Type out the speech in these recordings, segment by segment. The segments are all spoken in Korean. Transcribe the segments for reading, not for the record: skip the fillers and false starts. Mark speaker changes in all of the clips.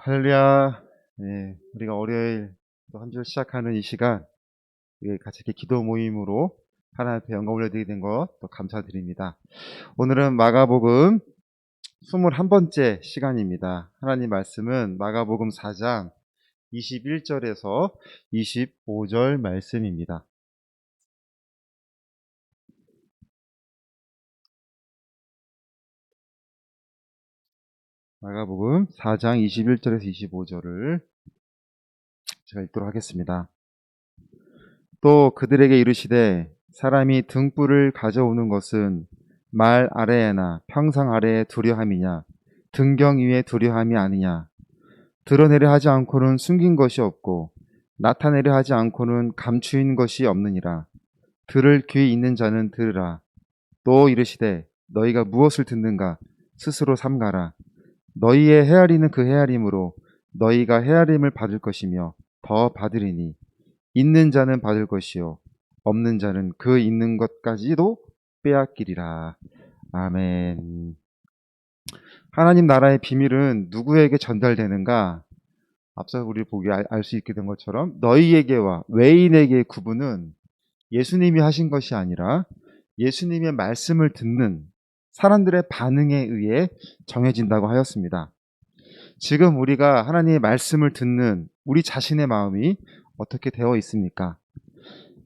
Speaker 1: 할렐루야. 네, 우리가 월요일 또 한 주 시작하는 이 시간, 같이 이렇게 기도 모임으로 하나님 앞에 영광 올려드리게 된 것 또 감사드립니다. 오늘은 마가복음 21번째 시간입니다. 하나님 말씀은 마가복음 4장 21절에서 25절 말씀입니다. 마가복음 4장 21절에서 25절을 제가 읽도록 하겠습니다. 또 그들에게 이르시되 사람이 등불을 가져오는 것은 말 아래에나 평상 아래에 두려함이냐 등경 위에 두려함이 아니냐. 드러내려 하지 않고는 숨긴 것이 없고 나타내려 하지 않고는 감추인 것이 없느니라. 들을 귀 있는 자는 들으라. 또 이르시되 너희가 무엇을 듣는가 스스로 삼가라. 너희의 헤아리는 그 헤아림으로 너희가 헤아림을 받을 것이며 더 받으리니 있는 자는 받을 것이요 없는 자는 그 있는 것까지도 빼앗기리라. 아멘. 하나님 나라의 비밀은 누구에게 전달되는가? 앞서 우리 보기 알 수 있게 된 것처럼 너희에게와 외인에게의 구분은 예수님이 하신 것이 아니라 예수님의 말씀을 듣는 사람들의 반응에 의해 정해진다고 하였습니다. 지금 우리가 하나님의 말씀을 듣는 우리 자신의 마음이 어떻게 되어 있습니까?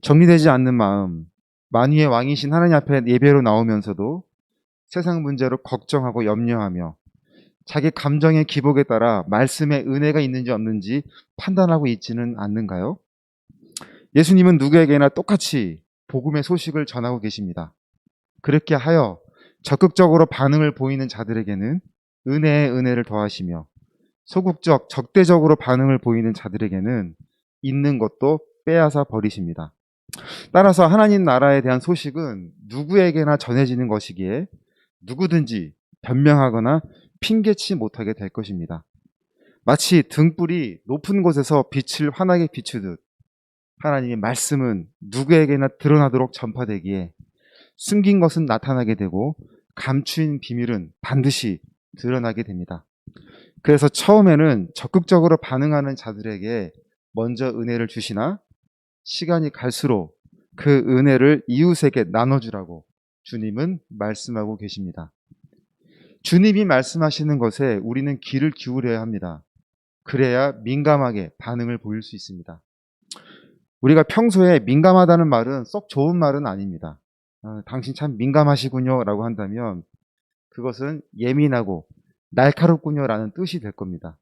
Speaker 1: 정리되지 않는 마음, 만유의 왕이신 하나님 앞에 예배로 나오면서도 세상 문제로 걱정하고 염려하며 자기 감정의 기복에 따라 말씀에 은혜가 있는지 없는지 판단하고 있지는 않는가요? 예수님은 누구에게나 똑같이 복음의 소식을 전하고 계십니다. 그렇게 하여 적극적으로 반응을 보이는 자들에게는 은혜의 은혜를 더하시며 소극적, 적대적으로 반응을 보이는 자들에게는 있는 것도 빼앗아 버리십니다. 따라서 하나님 나라에 대한 소식은 누구에게나 전해지는 것이기에 누구든지 변명하거나 핑계치 못하게 될 것입니다. 마치 등불이 높은 곳에서 빛을 환하게 비추듯 하나님의 말씀은 누구에게나 드러나도록 전파되기에 숨긴 것은 나타나게 되고 감추인 비밀은 반드시 드러나게 됩니다. 그래서 처음에는 적극적으로 반응하는 자들에게 먼저 은혜를 주시나 시간이 갈수록 그 은혜를 이웃에게 나눠주라고 주님은 말씀하고 계십니다. 주님이 말씀하시는 것에 우리는 귀를 기울여야 합니다. 그래야 민감하게 반응을 보일 수 있습니다. 우리가 평소에 민감하다는 말은 썩 좋은 말은 아닙니다. 당신 참 민감하시군요 라고 한다면 그것은 예민하고 날카롭군요 라는 뜻이 될 겁니다.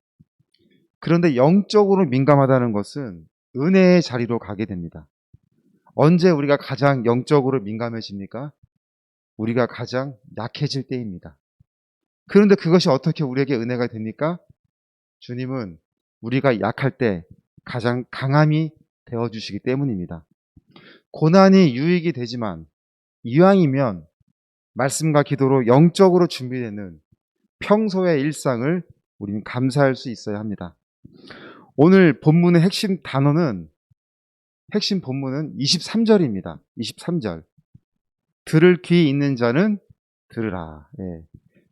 Speaker 1: 그런데 영적으로 민감하다는 것은 은혜의 자리로 가게 됩니다. 언제 우리가 가장 영적으로 민감해집니까? 우리가 가장 약해질 때입니다. 그런데 그것이 어떻게 우리에게 은혜가 됩니까? 주님은 우리가 약할 때 가장 강함이 되어주시기 때문입니다. 고난이 유익이 되지만 이왕이면 말씀과 기도로 영적으로 준비되는 평소의 일상을 우리는 감사할 수 있어야 합니다. 오늘 본문의 핵심 본문은 23절입니다. 23절. 들을 귀 있는 자는 들으라. 예.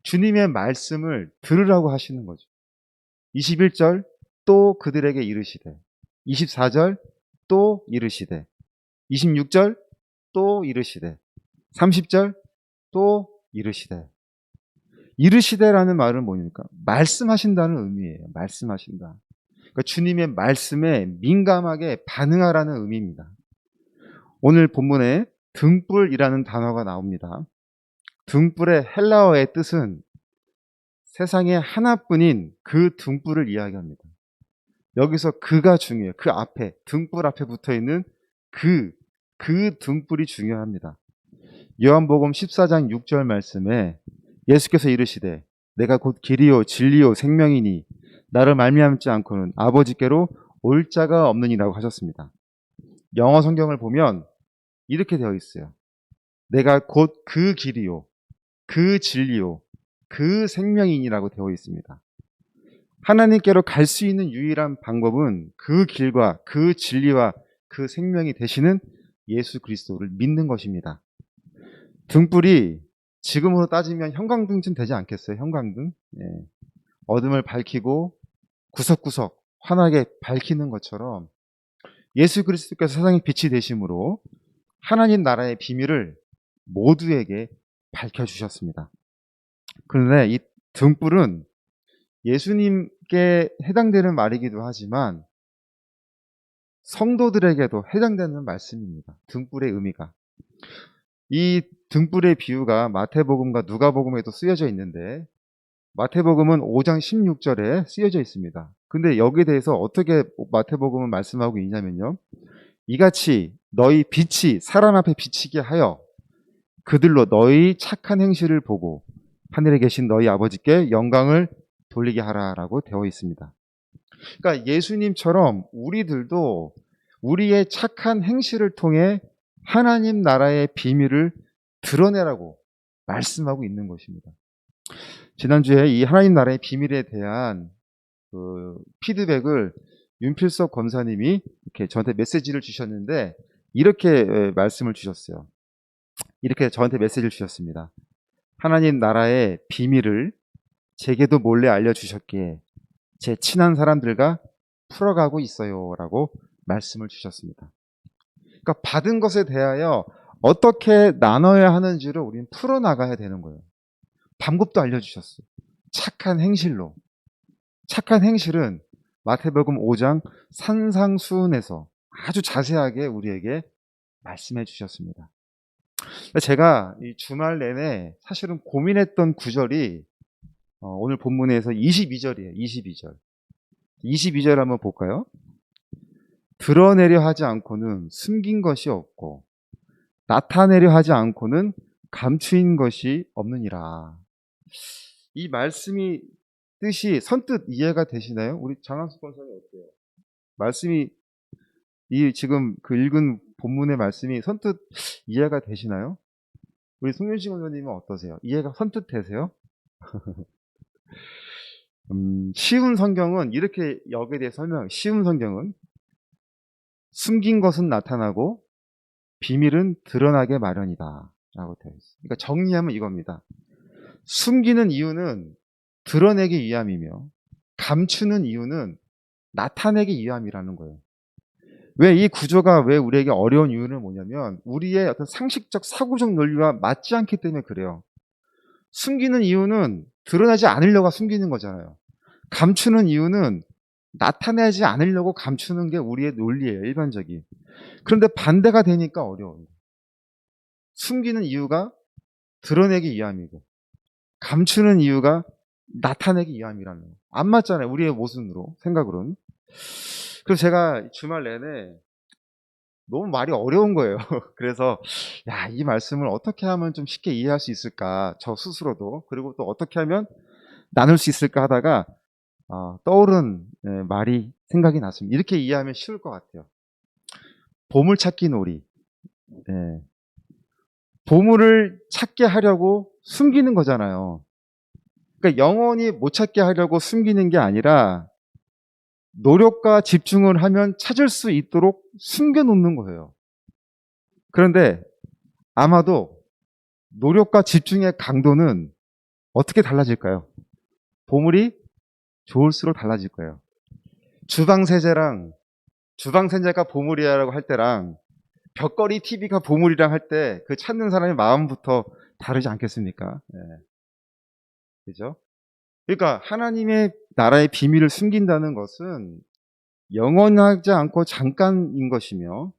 Speaker 1: 주님의 말씀을 들으라고 하시는 거죠. 21절 또 그들에게 이르시되 24절 또 이르시되 26절 또 이르시되 30절 또 이르시되. 이르시되라는 말은 뭐입니까? 말씀하신다는 의미예요. 말씀하신다. 그러니까 주님의 말씀에 민감하게 반응하라는 의미입니다. 오늘 본문에 등불이라는 단어가 나옵니다. 등불의 헬라어의 뜻은 세상에 하나뿐인 그 등불을 이야기합니다. 여기서 그가 중요해요. 그 앞에, 등불 앞에 붙어 있는 그 등불이 중요합니다. 요한복음 14장 6절 말씀에 예수께서 이르시되 내가 곧 길이요 진리요 생명이니 나를 말미암지 않고는 아버지께로 올 자가 없느니라고 하셨습니다. 영어 성경을 보면 이렇게 되어 있어요. 내가 곧 그 길이요 그 진리요 그 생명이니라고 되어 있습니다. 하나님께로 갈 수 있는 유일한 방법은 그 길과 그 진리와 그 생명이 되시는 예수 그리스도를 믿는 것입니다. 등불이 지금으로 따지면 형광등쯤 되지 않겠어요? 형광등? 예. 어둠을 밝히고 구석구석 환하게 밝히는 것처럼 예수 그리스도께서 세상의 빛이 되심으로 하나님 나라의 비밀을 모두에게 밝혀주셨습니다. 그런데 이 등불은 예수님께 해당되는 말이기도 하지만 성도들에게도 해당되는 말씀입니다. 등불의 의미가. 이 등불의 비유가 마태복음과 누가복음에도 쓰여져 있는데 마태복음은 5장 16절에 쓰여져 있습니다. 근데 여기에 대해서 어떻게 마태복음은 말씀하고 있냐면요. 이같이 너희 빛이 사람 앞에 비치게 하여 그들로 너희 착한 행실을 보고 하늘에 계신 너희 아버지께 영광을 돌리게 하라라고 되어 있습니다. 그러니까 예수님처럼 우리들도 우리의 착한 행실을 통해 하나님 나라의 비밀을 드러내라고 말씀하고 있는 것입니다. 지난주에 이 하나님 나라의 비밀에 대한 피드백을 윤필석 권사님이 이렇게 저한테 메시지를 주셨는데 이렇게 말씀을 주셨어요. 이렇게 저한테 메시지를 주셨습니다. 하나님 나라의 비밀을 제게도 몰래 알려주셨기에 제 친한 사람들과 풀어가고 있어요 라고 말씀을 주셨습니다. 그러니까 받은 것에 대하여 어떻게 나눠야 하는지를 우리는 풀어나가야 되는 거예요. 방법도 알려주셨어요. 착한 행실로. 착한 행실은 마태복음 5장 산상수훈에서 아주 자세하게 우리에게 말씀해 주셨습니다. 제가 이 주말 내내 사실은 고민했던 구절이 오늘 본문에서 22절이에요. 22절. 22절 한번 볼까요? 드러내려 하지 않고는 숨긴 것이 없고 나타내려 하지 않고는 감추인 것이 없느니라. 이 말씀이 뜻이 선뜻 이해가 되시나요? 우리 장한숙 권사님 어때요? 말씀이 이 지금 그 읽은 본문의 말씀이 선뜻 이해가 되시나요? 우리 송윤식 원장님은 어떠세요? 이해가 선뜻 되세요? 쉬운 성경은 이렇게 여기에 대해 설명. 쉬운 성경은 숨긴 것은 나타나고 비밀은 드러나게 마련이다라고 되어 있어요. 그러니까 정리하면 이겁니다. 숨기는 이유는 드러내기 위함이며 감추는 이유는 나타내기 위함이라는 거예요. 왜 이 구조가 왜 우리에게 어려운 이유는 뭐냐면 우리의 어떤 상식적 사고적 논리와 맞지 않기 때문에 그래요. 숨기는 이유는 드러나지 않으려고 숨기는 거잖아요. 감추는 이유는 나타내지 않으려고 감추는 게 우리의 논리예요. 일반적인. 그런데 반대가 되니까 어려워요. 숨기는 이유가 드러내기 위함이고 감추는 이유가 나타내기 위함이라는 거예요. 안 맞잖아요. 우리의 모순으로 생각으로는. 그래서 제가 주말 내내 너무 말이 어려운 거예요. 그래서 이 말씀을 어떻게 하면 좀 쉽게 이해할 수 있을까 저 스스로도 그리고 또 어떻게 하면 나눌 수 있을까 하다가 떠오른 말이 생각이 났습니다. 이렇게 이해하면 쉬울 것 같아요. 보물찾기 놀이. 보물을 찾게 하려고 숨기는 거잖아요. 그러니까 영원히 못 찾게 하려고 숨기는 게 아니라 노력과 집중을 하면 찾을 수 있도록 숨겨놓는 거예요. 그런데 아마도 노력과 집중의 강도는 어떻게 달라질까요? 보물이 좋을수록 달라질 거예요. 주방세제가 보물이라고 할 때랑 벽걸이 TV가 보물이랑 할 때 그 찾는 사람의 마음부터 다르지 않겠습니까? 그죠? 그러니까 하나님의 나라의 비밀을 숨긴다는 것은 영원하지 않고 잠깐인 것이며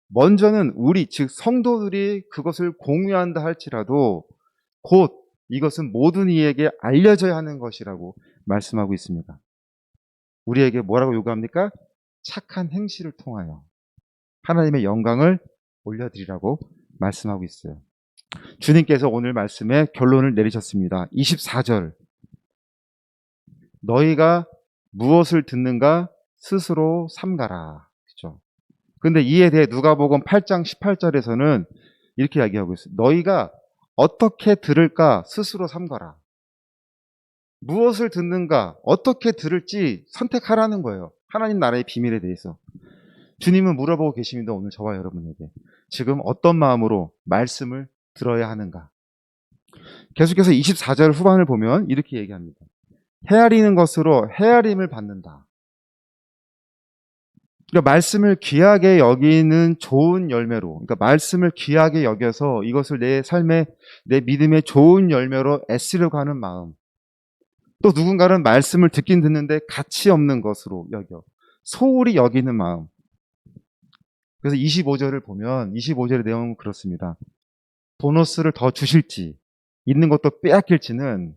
Speaker 1: 먼저는 우리 즉 성도들이 그것을 공유한다 할지라도 곧 이것은 모든 이에게 알려져야 하는 것이라고 말씀하고 있습니다. 우리에게 뭐라고 요구합니까? 착한 행실을 통하여 하나님의 영광을 올려드리라고 말씀하고 있어요. 주님께서 오늘 말씀에 결론을 내리셨습니다. 24절 너희가 무엇을 듣는가 스스로 삼가라. 그렇죠? 근데 이에 대해 누가복음 8장 18절에서는 이렇게 이야기하고 있어요. 너희가 어떻게 들을까 스스로 삼가라. 무엇을 듣는가, 어떻게 들을지 선택하라는 거예요. 하나님 나라의 비밀에 대해서. 주님은 물어보고 계십니다. 오늘 저와 여러분에게. 지금 어떤 마음으로 말씀을 들어야 하는가. 계속해서 24절 후반을 보면 이렇게 얘기합니다. 헤아리는 것으로 헤아림을 받는다. 그러니까 말씀을 귀하게 여기는 좋은 열매로, 그러니까 말씀을 귀하게 여겨서 이것을 내 삶의, 내 믿음의 좋은 열매로 애쓰려고 하는 마음. 또 누군가는 말씀을 듣긴 듣는데 가치 없는 것으로 여겨 소홀히 여기는 마음. 그래서 25절을 보면 25절의 내용은 그렇습니다. 보너스를 더 주실지, 있는 것도 빼앗길지는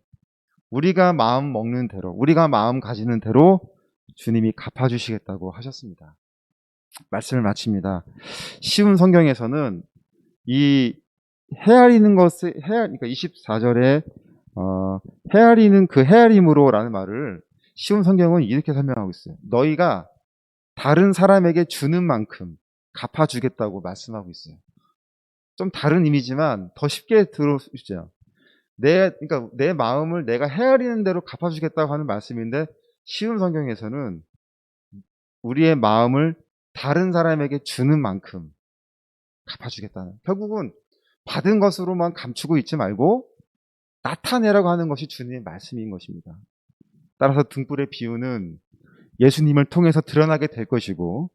Speaker 1: 우리가 마음 먹는 대로, 우리가 마음 가지는 대로 주님이 갚아주시겠다고 하셨습니다. 말씀을 마칩니다. 쉬운 성경에서는 이 헤아리는 것을, 그러니까 24절에 헤아리는 그 헤아림으로라는 말을 쉬운 성경은 이렇게 설명하고 있어요. 너희가 다른 사람에게 주는 만큼 갚아주겠다고 말씀하고 있어요. 좀 다른 의미지만 더 쉽게 들어주죠. 그러니까 내 마음을 내가 헤아리는 대로 갚아주겠다고 하는 말씀인데, 쉬운 성경에서는 우리의 마음을 다른 사람에게 주는 만큼 갚아주겠다는, 결국은 받은 것으로만 감추고 있지 말고 나타내라고 하는 것이 주님의 말씀인 것입니다. 따라서 등불의 비유는 예수님을 통해서 드러나게 될 것이고,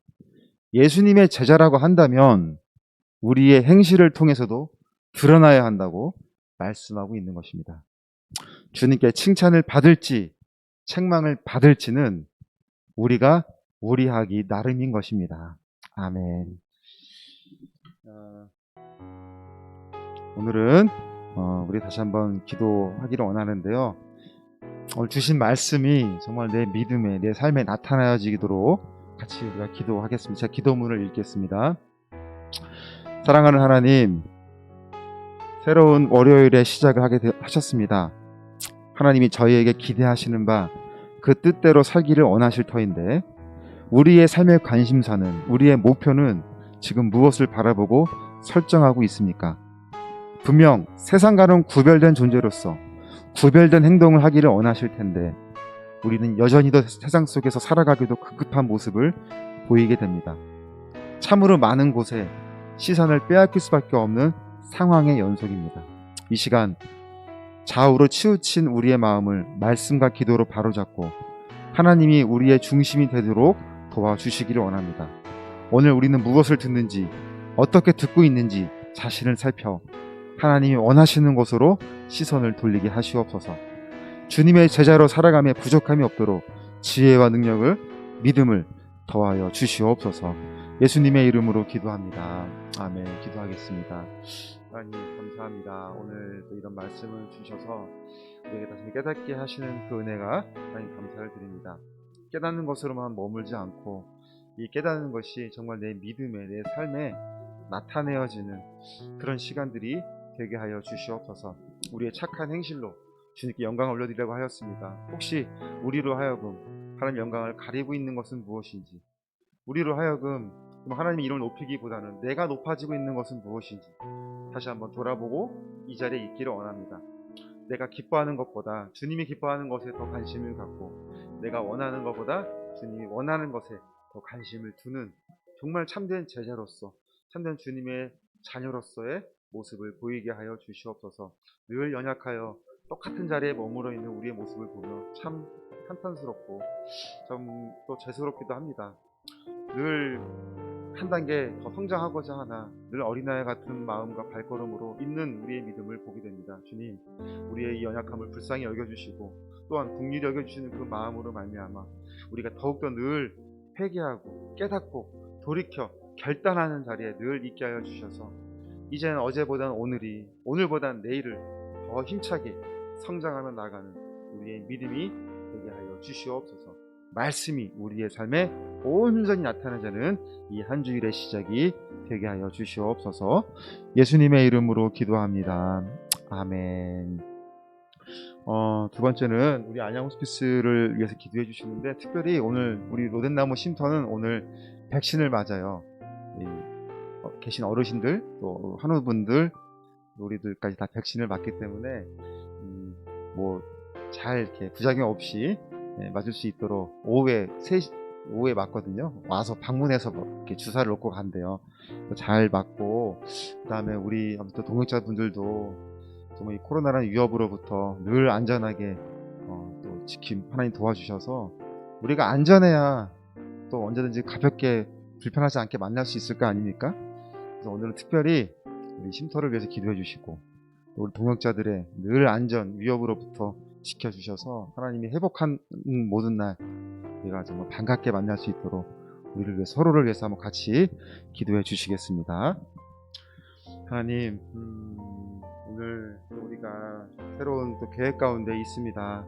Speaker 1: 예수님의 제자라고 한다면 우리의 행실을 통해서도 드러나야 한다고 말씀하고 있는 것입니다. 주님께 칭찬을 받을지 책망을 받을지는 우리가 우리하기 나름인 것입니다. 아멘. 오늘은 우리 다시 한번 기도하기를 원하는데요. 오늘 주신 말씀이 정말 내 믿음에, 내 삶에 나타나지도록 같이 우리가 기도하겠습니다. 제가 기도문을 읽겠습니다. 사랑하는 하나님, 새로운 월요일의 시작을 하셨습니다. 하나님이 저희에게 기대하시는 바 그 뜻대로 살기를 원하실 터인데, 우리의 삶의 관심사는, 우리의 목표는 지금 무엇을 바라보고 설정하고 있습니까? 분명 세상과는 구별된 존재로서 구별된 행동을 하기를 원하실 텐데, 우리는 여전히도 세상 속에서 살아가기도 급급한 모습을 보이게 됩니다. 참으로 많은 곳에 시선을 빼앗길 수밖에 없는 상황의 연속입니다. 이 시간 좌우로 치우친 우리의 마음을 말씀과 기도로 바로잡고 하나님이 우리의 중심이 되도록 도와주시기를 원합니다. 오늘 우리는 무엇을 듣는지, 어떻게 듣고 있는지 자신을 살펴 하나님이 원하시는 곳으로 시선을 돌리게 하시옵소서. 주님의 제자로 살아감에 부족함이 없도록 지혜와 능력을, 믿음을 더하여 주시옵소서. 예수님의 이름으로 기도합니다. 아멘. 기도하겠습니다. 하나님 감사합니다. 오늘 또 이런 말씀을 주셔서 우리에게 다시 깨닫게 하시는 그 은혜가 하나님 감사를 드립니다. 깨닫는 것으로만 머물지 않고 이 깨닫는 것이 정말 내 믿음에, 내 삶에 나타내어지는 그런 시간들이 되게 하여 주시옵소서. 우리의 착한 행실로 주님께 영광을 올려드리려고 하였습니다. 혹시 우리로 하여금 하나님 영광을 가리고 있는 것은 무엇인지, 우리로 하여금 하나님의 이름을 높이기보다는 내가 높아지고 있는 것은 무엇인지 다시 한번 돌아보고 이 자리에 있기를 원합니다. 내가 기뻐하는 것보다 주님이 기뻐하는 것에 더 관심을 갖고, 내가 원하는 것보다 주님이 원하는 것에 더 관심을 두는 정말 참된 제자로서, 참된 주님의 자녀로서의 모습을 보이게 하여 주시옵소서. 늘 연약하여 똑같은 자리에 머물러 있는 우리의 모습을 보며 참 한탄스럽고 좀 또 죄스럽기도 합니다. 늘 한 단계 더 성장하고자 하나 늘 어린아이 같은 마음과 발걸음으로 있는 우리의 믿음을 보게 됩니다. 주님, 우리의 이 연약함을 불쌍히 여겨주시고 또한 긍휼히 여겨주시는 그 마음으로 말미암아 우리가 더욱더 늘 회개하고 깨닫고 돌이켜 결단하는 자리에 늘 있게 하여 주셔서 이제는 어제보다는 오늘이, 오늘보다는 내일을 더 힘차게 성장하며 나가는 우리의 믿음이 되게 하여 주시옵소서. 말씀이 우리의 삶에 온전히 나타나자는 이 한 주일의 시작이 되게 하여 주시옵소서. 예수님의 이름으로 기도합니다. 아멘. 두 번째는 우리 안양 호스피스를 위해서 기도해 주시는데, 특별히 오늘 우리 로덴나무 쉼터는 오늘 백신을 맞아요. 계신 어르신들 또 한우분들 우리들까지 다 백신을 맞기 때문에 뭐 잘 이렇게 부작용 없이 맞을 수 있도록 오후에 맞거든요. 와서 방문해서 이렇게 주사를 놓고 간대요. 잘 맞고, 그다음에 우리 아무튼 동역자분들도 정말 이 코로나라는 위협으로부터 늘 안전하게 또 또 지킴 하나님 도와주셔서 우리가 안전해야 또 언제든지 가볍게 불편하지 않게 만날 수 있을 거 아닙니까? 그래서 오늘은 특별히 우리 쉼터를 위해서 기도해 주시고 또 우리 동역자들의 늘 안전 위협으로부터 지켜주셔서 하나님이 회복한 모든 날 우리가 정말 반갑게 만날 수 있도록 우리를 위해 서로를 위해서 한번 같이 기도해 주시겠습니다. 하나님, 오늘 또 우리가 새로운 또 계획 가운데 있습니다.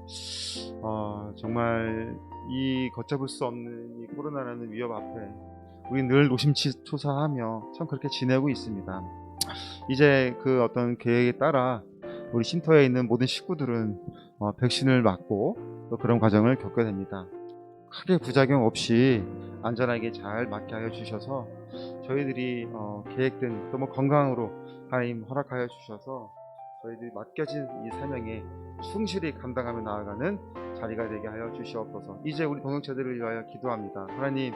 Speaker 1: 정말 이 걷잡을 수 없는 이 코로나라는 위협 앞에 우리 늘 노심초사하며 참 그렇게 지내고 있습니다. 이제 그 어떤 계획에 따라 우리 쉼터에 있는 모든 식구들은 백신을 맞고 또 그런 과정을 겪게 됩니다. 크게 부작용 없이 안전하게 잘 맞게 하여 주셔서 저희들이 계획된 또 뭐 건강으로 하나님 허락하여 주셔서 저희들이 맡겨진 이 사명에 충실히 감당하며 나아가는 자리가 되게 하여 주시옵소서. 이제 우리 동역자들을 위하여 기도합니다. 하나님,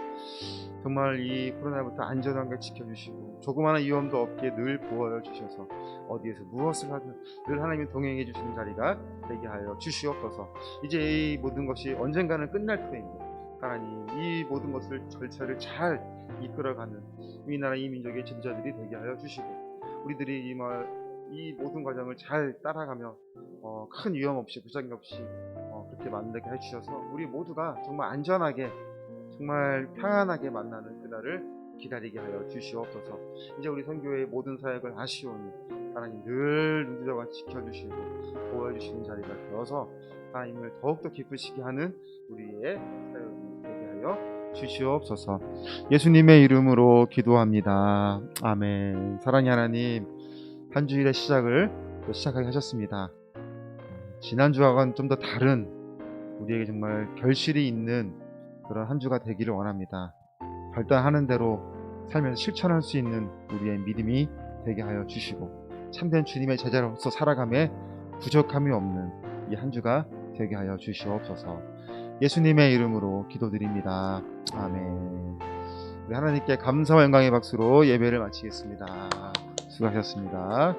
Speaker 1: 정말 이 코로나부터 안전하게 지켜주시고 조그마한 위험도 없게 늘 보호하여 주셔서 어디에서 무엇을 하든 늘 하나님이 동행해 주시는 자리가 되게 하여 주시옵소서. 이제 이 모든 것이 언젠가는 끝날 때인데 하나님, 이 모든 것을 절차를 잘 이끌어가는 이 나라 이 민족의 지도자들이 되게 하여 주시고 우리들이 이 모든 과정을 잘 따라가며 큰 위험 없이 부작용 없이 그렇게 만나게 해주셔서 우리 모두가 정말 안전하게 정말 평안하게 만나는 그날을 기다리게 하여 주시옵소서. 이제 우리 선교회의 모든 사역을 아시오니 하나님 늘 눈두저가 지켜주시고 도와주시는 자리가 되어서 하나님을 더욱더 기쁘시게 하는 우리의 사역이 되게 하여 주시옵소서. 예수님의 이름으로 기도합니다. 아멘. 사랑의 하나님, 한 주일의 시작을 또 시작하게 하셨습니다. 지난주와는 좀 더 다른 우리에게 정말 결실이 있는 그런 한 주가 되기를 원합니다. 발달하는 대로 살면서 실천할 수 있는 우리의 믿음이 되게 하여 주시고 참된 주님의 제자로서 살아감에 부족함이 없는 이 한 주가 되게 하여 주시옵소서. 예수님의 이름으로 기도드립니다. 아멘. 우리 하나님께 감사와 영광의 박수로 예배를 마치겠습니다. 수고하셨습니다.